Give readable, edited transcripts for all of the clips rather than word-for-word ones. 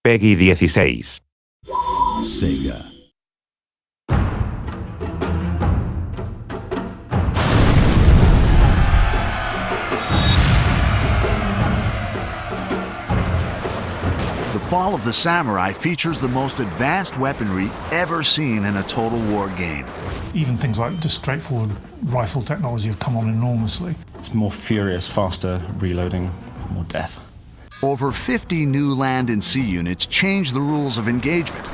Peggy 16. Sega. The Fall of the Samurai features the most advanced weaponry ever seen in a Total War game. Even things like just straightforward rifle technology have come on enormously. It's more furious, faster reloading, more death. Over 50 new land and sea units change the rules of engagement,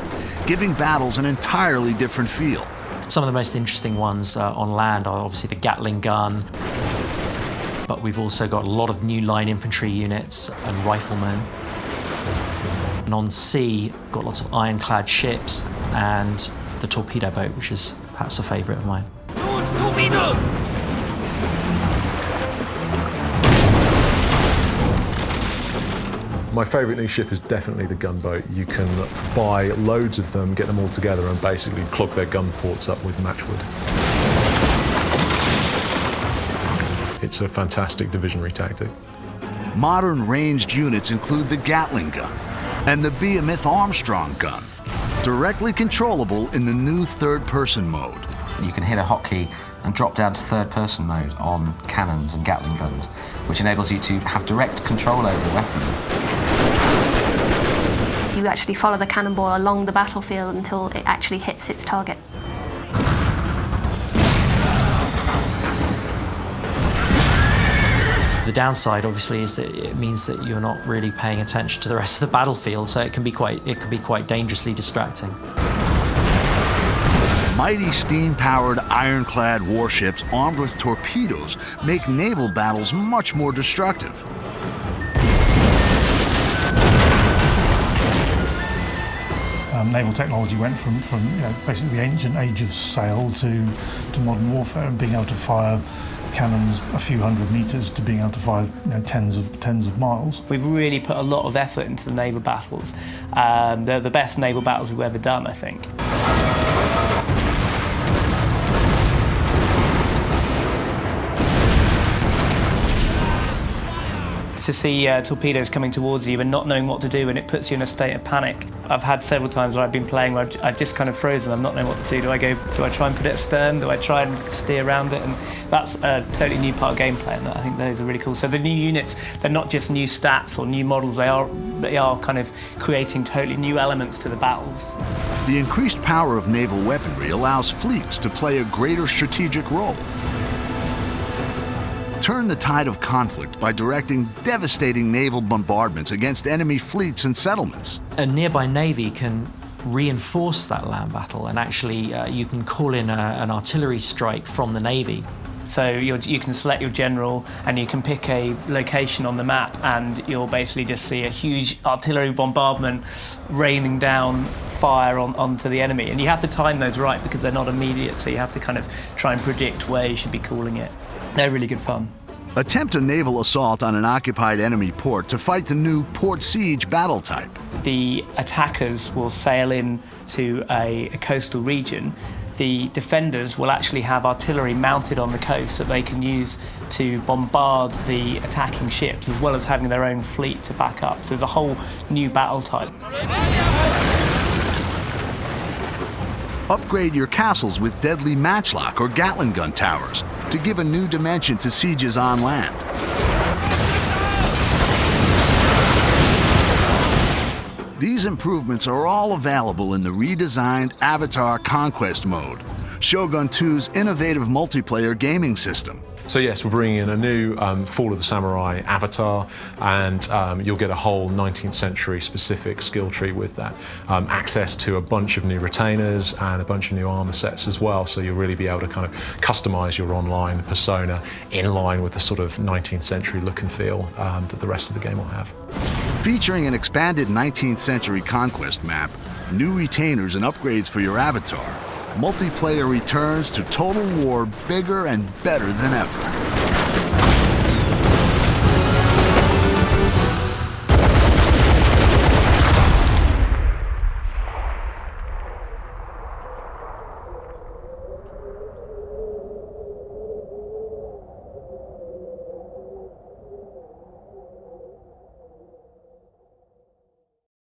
giving battles an entirely different feel. Some of the most interesting ones on land are obviously the Gatling gun, but we've also got a lot of new line infantry units and riflemen. And on sea, got lots of ironclad ships and the torpedo boat, which is perhaps a favourite of mine. Launch torpedoes! My favourite new ship is definitely the gunboat. You can buy loads of them, get them all together and basically clog their gun ports up with matchwood. It's a fantastic divisionary tactic. Modern ranged units include the Gatling gun and the Behemoth Armstrong gun, directly controllable in the new third-person mode. You can hit a hotkey and drop down to third-person mode on cannons and Gatling guns, which enables you to have direct control over the weapon. You actually follow the cannonball along the battlefield until it actually hits its target. The downside, obviously, is that it means that you're not really paying attention to the rest of the battlefield, so it can be quite dangerously distracting. Mighty steam-powered ironclad warships armed with torpedoes make naval battles much more destructive. Naval technology went from basically the ancient age of sail to modern warfare, and being able to fire cannons a few hundred meters to being able to fire tens of miles. We've really put a lot of effort into the naval battles. They're the best naval battles we've ever done, I think. To see torpedoes coming towards you and not knowing what to do, and it puts you in a state of panic. I've had several times where I've been playing where I've just kind of frozen. I'm not knowing what to do. Do I try and put it astern? Do I try and steer around it? And that's a totally new part of gameplay, and I think those are really cool. So the new units, they're not just new stats or new models, they are kind of creating totally new elements to the battles. The increased power of naval weaponry allows fleets to play a greater strategic role. Turn the tide of conflict by directing devastating naval bombardments against enemy fleets and settlements. A nearby navy can reinforce that land battle, and actually you can call in an artillery strike from the navy. So you can select your general and you can pick a location on the map, and you'll basically just see a huge artillery bombardment raining down fire onto the enemy. And you have to time those right because they're not immediate, so you have to kind of try and predict where you should be calling it. They're really good fun. Attempt a naval assault on an occupied enemy port to fight the new port siege battle type. The attackers will sail in to a coastal region. The defenders will actually have artillery mounted on the coast that they can use to bombard the attacking ships, as well as having their own fleet to back up. So there's a whole new battle type. Upgrade your castles with deadly matchlock or Gatling gun towers to give a new dimension to sieges on land. These improvements are all available in the redesigned Avatar Conquest mode, Shogun 2's innovative multiplayer gaming system. So yes, we're bringing in a new Fall of the Samurai avatar, and you'll get a whole 19th century specific skill tree with that. Access to a bunch of new retainers and a bunch of new armor sets as well, so you'll really be able to kind of customize your online persona in line with the sort of 19th century look and feel that the rest of the game will have. Featuring an expanded 19th century conquest map, new retainers and upgrades for your avatar, multiplayer returns to Total War bigger and better than ever.